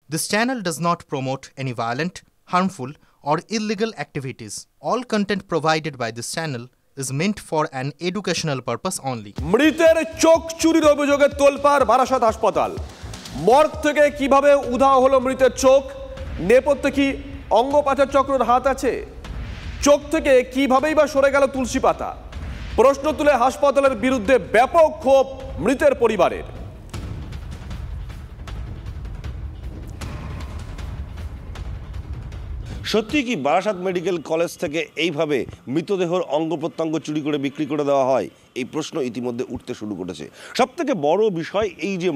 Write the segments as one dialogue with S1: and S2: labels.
S1: This channel does not promote any violent, harmful, or illegal activities. All content provided by this channel is meant for an educational purpose only.
S2: মৃতের চোখ চুরির অভিযোগে তোলপাড় বারাসাত হাসপাতাল। Morgue থেকে কিভাবে উধাও হলো মৃতের চোখ? নেপথ্যে কি অঙ্গপাচার চক্রের হাত আছে? চোখ থেকে কিভাবেই বা সরে গেল তুলসী পাতা? প্রশ্ন তুলে হাসপাতালের বিরুদ্ধে ব্যাপক ক্ষোভ মৃতের পরিবারের।
S3: সত্যি কি বারাসাত মেডিকেল কলেজ থেকে এইভাবে মৃতদেহর অঙ্গ প্রত্যঙ্গ চুরি করে বিক্রি করে দেওয়া হয়? এই প্রশ্ন ইতিমধ্যে উঠতে শুরু করেছে। সবথেকে বড় বিষয় এই যে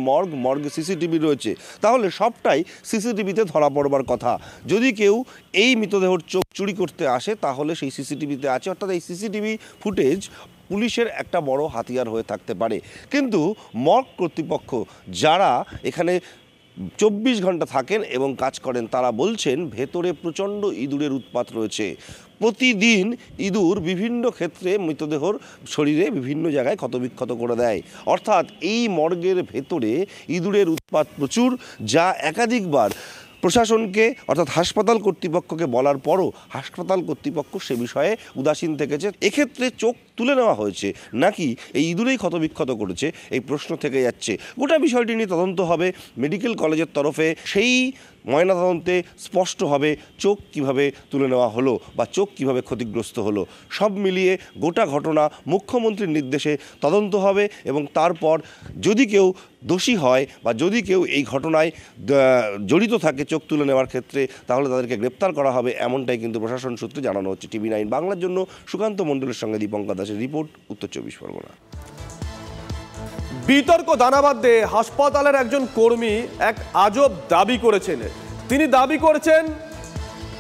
S3: মর্গে সিসিটিভি রয়েছে, তাহলে সবটাই সিসিটিভিতে ধরা পড়বার কথা। যদি কেউ এই মৃতদেহর চোখ চুরি করতে আসে তাহলে সেই সিসিটিভিতে আছে, অর্থাৎ এই সিসিটিভি ফুটেজ পুলিশের একটা বড় হাতিয়ার হয়ে থাকতে পারে। কিন্তু মর্গ কর্তৃপক্ষ যারা এখানে 24 ঘন্টা থাকেন এবং কাজ করেন তারা বলছেন ভেতরে প্রচণ্ড ইঁদুরের উৎপাত রয়েছে। প্রতিদিন ইঁদুর বিভিন্ন ক্ষেত্রে মৃতদেহর শরীরে বিভিন্ন জায়গায় ক্ষতবিক্ষত করে দেয়। অর্থাৎ এই মর্গের ভেতরে ইঁদুরের উৎপাত প্রচুর, যা একাধিকবার প্রশাসনকে অর্থাৎ হাসপাতাল কর্তৃপক্ষকে বলার পরও হাসপাতাল কর্তৃপক্ষ সে বিষয়ে উদাসীন থেকেছে। এক্ষেত্রে চোখ তুলে নেওয়া হয়েছে নাকি এই ইঁদুরেই ক্ষতবিক্ষত করেছে, এই প্রশ্ন থেকে যাচ্ছে। গোটা বিষয়টি নিয়ে তদন্ত হবে মেডিকেল কলেজের তরফে। সেই ময়নাতদন্তে স্পষ্ট হবে চোখ কিভাবে তুলে নেওয়া হলো বা চোখ কিভাবে ক্ষতিগ্রস্ত হলো। সব মিলিয়ে গোটা ঘটনা মুখ্যমন্ত্রীর নির্দেশে তদন্ত হবে এবং তারপর যদি কেউ দোষী হয় বা যদি কেউ এই ঘটনায় জড়িত থাকে চোখ তুলে নেওয়ার ক্ষেত্রে, তাহলে তাদেরকে গ্রেপ্তার করা হবে, এমনটাই কিন্তু প্রশাসন সূত্রে জানানো হচ্ছে। TV9 বাংলার জন্য সুকান্ত মণ্ডলের সঙ্গে দীপঙ্কর দাসের রিপোর্ট, উত্তর 24 পরগনা।
S2: বিতর্ক দানা বাঁধতে হাসপাতালের একজন কর্মী এক আজব দাবি করেছেন। তিনি দাবি করেছেন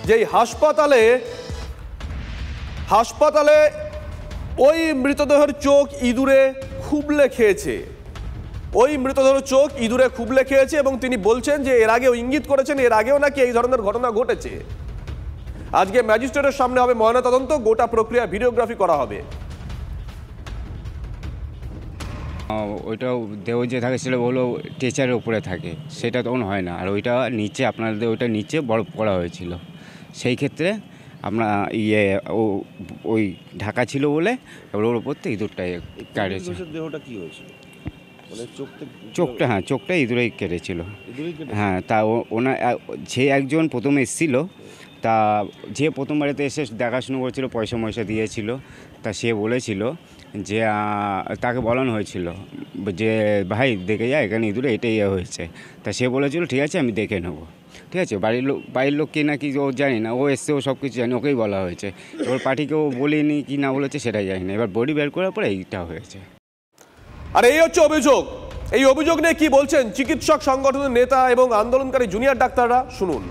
S2: যে হাসপাতালে ওই মৃতদেহের চোখ ইঁদুরে খুবলে খেয়েছে, এবং তিনি বলছেন যে এর আগেও ইঙ্গিত করেছেন এর আগেও নাকি এই ধরনের ঘটনা ঘটেছে। আজকে ম্যাজিস্ট্রেটের সামনে হবে ময়নাতদন্ত, গোটা প্রক্রিয়া ভিডিওগ্রাফি করা হবে।
S4: ওইটাও দেহ যে থাকে সেটা হলো টেচারের উপরে থাকে, সেটা তখন হয় না। আর ওইটা নিচে আপনাদের ওইটা নিচে বরফ করা হয়েছিল, সেই ক্ষেত্রে আমরা ওই ঢাকা ছিল বলে ওর উপর থেকে ইঁদুরটা কাটেছে।
S3: দেহটা কি হয়েছিল?
S4: চোখটা ইঁদুরেই কেটেছিল। হ্যাঁ, তা যে একজন প্রথমে এসেছিল, তা যে প্রথম বাড়িতে এসে দেখাশুনো করেছিল, পয়সা দিয়েছিল, তা সে বলেছিল যে তাকে বলানো হয়েছিল যে ভাই দেখে যায় এখানে ইঁদুরে এটাই হয়েছে। তা সে বলেছিল ঠিক আছে আমি দেখে নেবো। ঠিক আছে, বাড়ির লোক কে নাকি ও জানি না, ও এসছে, ও সব কিছু জানি, ওকেই বলা হয়েছে। ওর পার্টিকেও বলিনি কি না বলেছে সেটাই জানি না। এবার বডি বের করার পরে এইটা হয়েছে।
S2: আর এই হচ্ছে অভিযোগ। এই অভিযোগ নিয়ে কি বলছেন চিকিৎসক সংগঠনের নেতা এবং আন্দোলনকারী জুনিয়র ডাক্তাররা, শুনুন।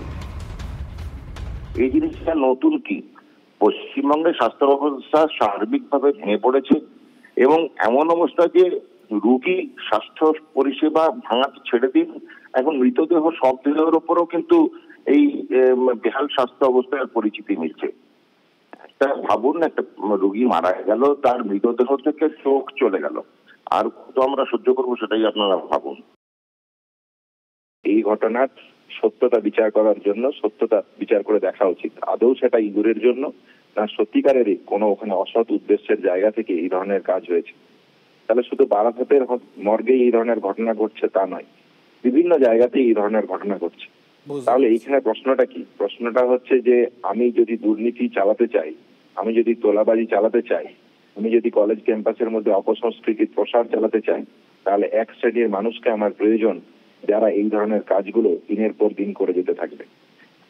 S5: এই জিনিসটা নতুন কি, পশ্চিমবঙ্গের স্বাস্থ্য ব্যবস্থা সার্বিকভাবে ভেঙে পড়েছে এবং এমন অবস্থা যে রোগী স্বাস্থ্য পরিষেবা ভাঙাতে ছেড়ে দিন, এখন মৃতদেহ সব দেহের ওপরও কিন্তু এই বেহাল স্বাস্থ্য অবস্থার পরিচিতি মিলছে। একটা ভাবুন, একটা রোগী মারা গেল, তার মৃতদেহ থেকে চোখ চলে গেল, আর কত আমরা সহ্য করবো সেটাই আপনারা ভাবুন।
S6: এই ঘটনার সত্যতা বিচার করার জন্য সত্যতা বিচার করে দেখা উচিত, আদৌ সেটা ইঁদুরের জন্য না সত্যিকারেরই কোনো ওখানে অসৎ উদ্দেশ্যের জায়গা থেকে এই ধরনের কাজ হয়েছে। তাহলে শুধু বারাসাতের মর্গে এই ধরনের ঘটনা ঘটছে তা নয়, বিভিন্ন জায়গাতেই এই ধরনের ঘটনা ঘটছে। তাহলে এইখানে প্রশ্নটা কি? প্রশ্নটা হচ্ছে যে আমি যদি দুর্নীতি চালাতে চাই, আমি যদি তোলাবাজি চালাতে চাই, আমি যদি কলেজ ক্যাম্পাসের মধ্যে অপসংস্কৃতির প্রসার চালাতে চাই, তাহলে এক শ্রেণীর মানুষকে আমার প্রয়োজন যারা এই ধরনের কাজগুলো দিনের পর দিন করে যেতে থাকবে।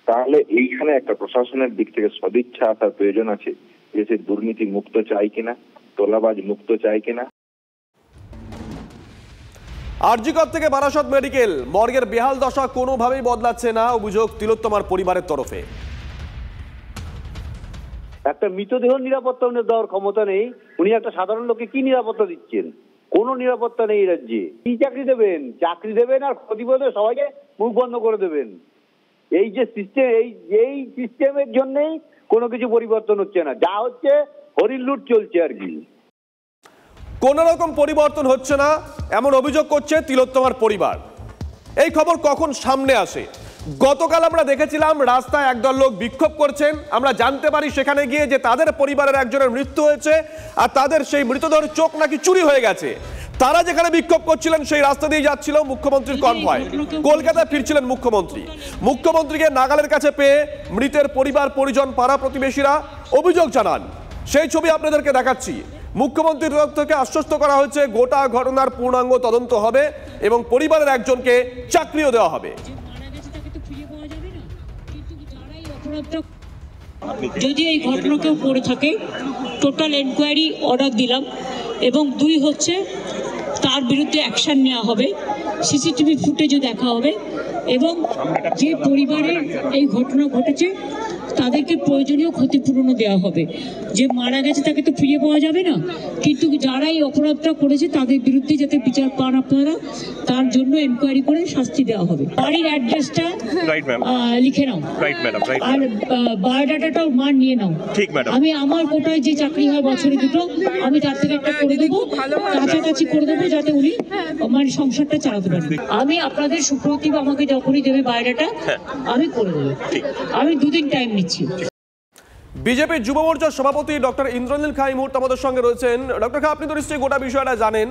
S6: তাহলে এইখানে একটা প্রশাসনের দিক থেকে সদিচ্ছা আসার প্রয়োজন আছে যে সে দুর্নীতি মুক্ত চাই কিনা, তোলাবাজ মুক্ত চাই কিনা।
S2: আরজিকর থেকে বারাসত মেডিকেল মর্গের বেহাল দশা কোনোভাবেই বদলাচ্ছে না, অভিযোগ তিলোত্তমার পরিবারের তরফে।
S7: একটা মৃতদেহ নিরাপত্তা দেওয়ার ক্ষমতা নেই, উনি একটা সাধারণ লোককে কি নিরাপত্তা দিচ্ছেন? কোনো নিরাপত্তা নেই রাজ্যে। কি চাকরি দেবেন আর ক্ষতিপূরণে সবাইকে মুখ বন্ধ করে দেবেন। এই যে সিস্টেম, এই সিস্টেমের জন্যই কোনো কিছু পরিবর্তন হচ্ছে না, যা হচ্ছে হরিণ লুট চলছে আর কি।
S2: কোন রকম পরিবর্তন হচ্ছে না এমন অভিযোগ করছে তিলোত্তমার পরিবার। এই খবর কখন সামনে আসে গতকাল আমরা দেখেছিলাম রাস্তায় একদল লোক বিক্ষোভ করছেন। আমরা জানতে পারি সেখানে গিয়ে যে তাদের পরিবারের একজনের মৃত্যু হয়েছে আর তাদের সেই মৃতদেহের চোখ নাকি চুরি হয়ে গেছে। তারা যেখানে বিক্ষোভ করছিলেন সেই রাস্তা দিয়ে যাচ্ছিল মুখ্যমন্ত্রীর কনভয়। কলকাতায় ফিরছিলেন মুখ্যমন্ত্রী। মুখ্যমন্ত্রীকে নাগালের কাছে পেয়ে মৃতের পরিবার পরিজন পাড়া প্রতিবেশীরা অভিযোগ জানান। সেই ছবি আপনাদেরকে দেখাচ্ছি। মুখ্যমন্ত্রীর তরফ থেকে আশ্বস্ত করা হয়েছে গোটা ঘটনার পূর্ণাঙ্গ তদন্ত হবে এবং পরিবারের একজনকে চাকরিও দেওয়া হবে।
S8: যদি এই ঘটনা কেউ করে থাকে টোটাল এনকোয়ারি অর্ডার দিলাম এবং 2 হচ্ছে তার বিরুদ্ধে অ্যাকশন নেওয়া হবে, সিসিটিভি ফুটেজও দেখা হবে এবং যে পরিবারের এই ঘটনা ঘটেছে তাদেরকে প্রয়োজনীয় ক্ষতিপূরণও দেওয়া হবে। যে মারা গেছে তাকে তো ফিরে পাওয়া যাবে না, কিন্তু যারা এই অপরাধটা করেছে তাদের বিরুদ্ধে যাতে বিচার পান আপনারা, তার জন্য এনকোয়ারি করে শাস্তি দেওয়া হবে। বাড়ির অ্যাড্রেসটা লিখে নাও আর বায়োডাটাটাও মার নিয়ে নাও। আমি আমার কোটায় যে চাকরি হয় বছরে 2টো, আমি তার থেকে একটা করে দেবো, কাছাকাছি করে দেবো যাতে উনি মানে সংসারটা চালাতে পারেন। আমি আপনাদের সুপ্রতিভ আমাকে যখনই দেবে বায়োডাটা আমি করে দেবো। আমি 2 দিন টাইম নিচ্ছি।
S2: বিজেপি যুব মোর্চার সভাপতি ডক্টর ইন্দ্রনীল খা এই মুহূর্তে আমাদের সঙ্গে রয়েছেন। ডক্টর খা, আপনি তো নিশ্চয়ই গোটা বিষয়টা জানেন।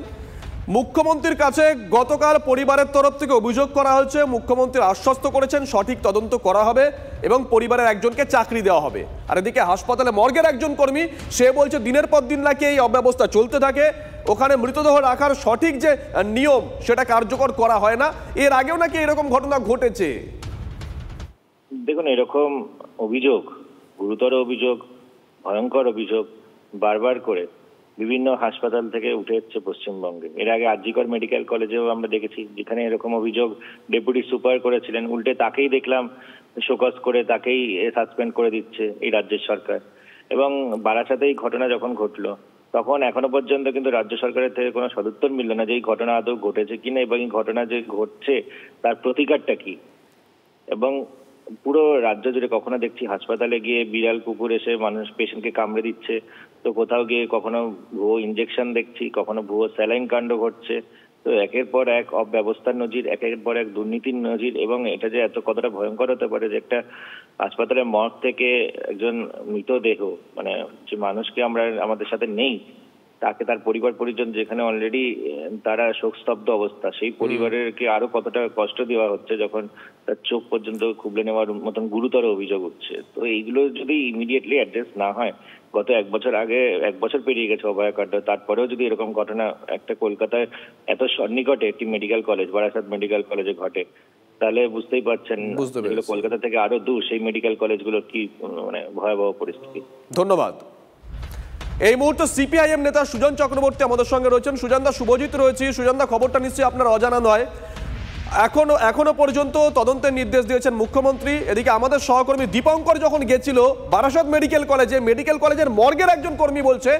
S2: মুখ্যমন্ত্রীর কাছে গতকাল পরিবারের তরফ থেকে অভিযোগ করা হয়েছে, মুখ্যমন্ত্রী আশ্বস্ত করেছেন সঠিক তদন্ত করা হবে এবং পরিবারের একজনকে চাকরি দেওয়া হবে। আর এদিকে হাসপাতালে মর্গের একজন কর্মী সে বলছে দিনের পর দিন নাকি এই অব্যবস্থা চলতে থাকে, ওখানে মৃতদেহ রাখার সঠিক যে নিয়ম সেটা কার্যকর করা হয় না। এর আগেও নাকি এরকম ঘটনা ঘটেছে।
S9: দেখুন, এরকম অভিযোগ, গুরুতর অভিযোগ, ভয়ঙ্কর অভিযোগ বারবার করে বিভিন্ন হাসপাতাল থেকে উঠে এসছে পশ্চিমবঙ্গে। এর আগে আরজিকর মেডিকেল কলেজেও আমরা দেখেছি, যেখানে এরকম অভিযোগ ডেপুটি সুপার করেছিলেন, উল্টে তাকেই দেখলাম শোকজ করে তাকেই সাসপেন্ড করে দিচ্ছে এই রাজ্যের সরকার। এবং বারাসাতেই ঘটনা যখন ঘটলো তখন এখনো পর্যন্ত কিন্তু রাজ্য সরকারের থেকে কোনো সদুত্তর মিলল না যে এই ঘটনা আদৌ ঘটেছে কিনা এবং এই ঘটনা যে ঘটছে তার প্রতিকারটা কি। এবং পুরো রাজ্য জুড়ে কখনো দেখছি হাসপাতালে গিয়ে বিড়াল কুকুর এসে মানুষ পেশেন্টকে কামড়ে দিচ্ছে, তো কোথাও গিয়ে কখনো ভুয়ো ইঞ্জেকশন দেখছি, কখনো ভুয়ো স্যালাইন কাণ্ড ঘটছে। তো একের পর এক অব্যবস্থার নজির, একের পর এক দুর্নীতির নজির। এবং এটা যে এত কতটা ভয়ঙ্কর হতে পারে যে একটা হাসপাতালের মর্গ থেকে একজন মৃতদেহ, মানে যে মানুষকে আমরা আমাদের সাথে নেই, তাকে তার পরিবার পরিজন যেখানে অলরেডি তারা শোকস্তব্ধ অবস্থা, সেই পরিবারেরকে আরো কতটা কষ্ট দেওয়া হচ্ছে যখন তার চোখ পর্যন্ত খুবলে নেওয়ার মতন গুরুতর অভিযোগ উঠছে। তো এইগুলো যদি ইমিডিয়েটলি অ্যাড্রেস না হয়, গত 1 বছর আগে, 1 বছর পেরিয়ে গেছে অভয়াকাণ্ড, তারপরেও যদি এরকম ঘটনা একটা কলকাতায় এত সন্নিকটে একটি মেডিকেল কলেজ, বারাসাত মেডিকেল কলেজে ঘটে, তাহলে বুঝতেই পারছেন কলকাতা থেকে আরো দূর সেই মেডিকেল কলেজগুলোর কি মানে ভয়াবহ পরিস্থিতি।
S2: ধন্যবাদ। এই মুহূর্তে সিপিআইএম নেতা সুজন চক্রবর্তী আমাদের সঙ্গে রয়েছেন। সুজনদা, শুভজিৎ রয়েছে। সুজনদা, খবরটা নিশ্চয়ই আপনার অজানা নয়, এখনো পর্যন্ত তদন্তের নির্দেশ দিয়েছেন মুখ্যমন্ত্রী। এদিকে আমাদের সহকর্মী দীপঙ্কর যখন গেছিল বারাসাত মেডিকেল কলেজের মর্গের একজন কর্মী বলছে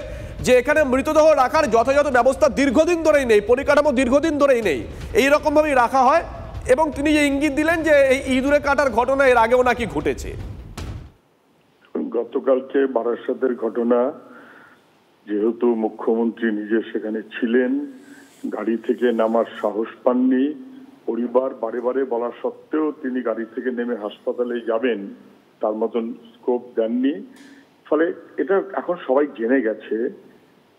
S2: যে এখানে মৃতদেহ রাখার যথাযথ ব্যবস্থা দীর্ঘদিন ধরেই নেই, পরিকাঠামো দীর্ঘদিন ধরেই নেই, এইরকম ভাবেই রাখা হয়। এবং তিনি যে ইঙ্গিত দিলেন যে এই ইঁদুরে কাটার ঘটনা এর আগেও নাকি ঘটেছে।
S10: গতকালকে বারাসাতের ঘটনা, যেহেতু মুখ্যমন্ত্রী নিজে সেখানে ছিলেন, গাড়ি থেকে নামার সাহস পাননি, পরিবার বারে বারে বলা সত্ত্বেও তিনি গাড়ি থেকে নেমে হাসপাতালে যাবেন তার মতন স্কোপ দেননি। ফলে এটা এখন সবাই জেনে গেছে,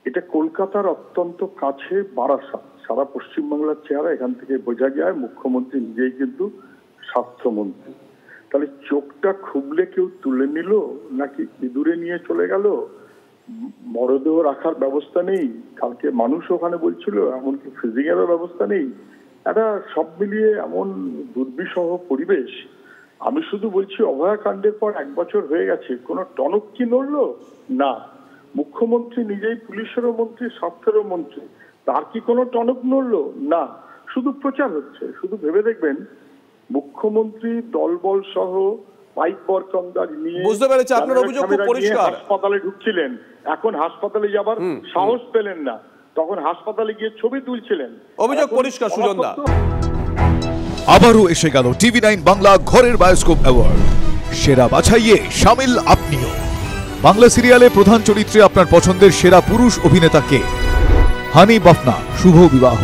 S10: এটা কলকাতার অত্যন্ত কাছে বারাসাত। সারা পশ্চিমবাংলার চেহারা এখান থেকে বোঝা যায়। মুখ্যমন্ত্রী নিজেই কিন্তু স্বাস্থ্যমন্ত্রী। তাহলে চোখটা খুবলে কেউ তুলে নিল নাকি ইঁদুরে নিয়ে চলে গেল? মরদেহ রাখার ব্যবস্থা নেই, কালকে মানুষ ওখানে বলছিল এমনকি ফ্রিজিংয়েরও ব্যবস্থা নেই। এটা সব মিলিয়ে এমন দুর্বিষহ পরিবেশ। আমি শুধু বলছি, অভয়াকাণ্ডের পর 1 বছর হয়ে গেছে, কোনো টনক কি নড়ল না? মুখ্যমন্ত্রী নিজেই পুলিশেরও মন্ত্রী, স্বাস্থ্যেরও মন্ত্রী, তার কি কোনো টনক নড়ল না? শুধু প্রচার হচ্ছে। শুধু ভেবে দেখবেন, মুখ্যমন্ত্রী দলবল সহ পাইপ বরকন্দাজ নিয়ে
S2: বুঝতে পেরেছি আপনার অভিযোগ খুব পরিষ্কার।
S10: হাসপাতালে ঢুকছিলেন, এখন হাসপাতালে যাবার সাহস পেলেন না, তখন হাসপাতালে গিয়ে ছবি তুলছিলেন।
S2: অভিযোগ পরিষ্কার সুজনদা।
S11: আবারও এসে গেল TV9 বাংলা ঘরের বায়োস্কোপ অ্যাওয়ার্ড। সেরা বাছাইয়ে শামিল আপনিও। বাংলা সিরিয়ালে প্রধান চরিত্রে আপনার পছন্দের সেরা পুরুষ অভিনেতা কে? হানি বাফনা, শুভ বিবাহ,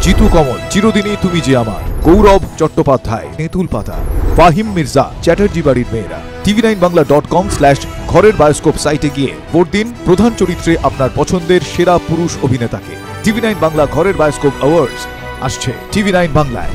S11: জিতু কমল, চিরদিনই তুমি যে আমার, গৌরব চট্টোপাধ্যায় তেঁতুল পাতা, ফাহিম মির্জা চ্যাটার্জি বাড়ির মেয়েরা। tv9bangla.com/ঘরের বায়োস্কোপ সাইটে গিয়ে ভোট দিন প্রধান চরিত্রে আপনার পছন্দের সেরা পুরুষ অভিনেতাকে। TV9 বাংলা ঘরের বায়োস্কোপ অ্যাওয়ার্ডস আসছে TV9 বাংলায়।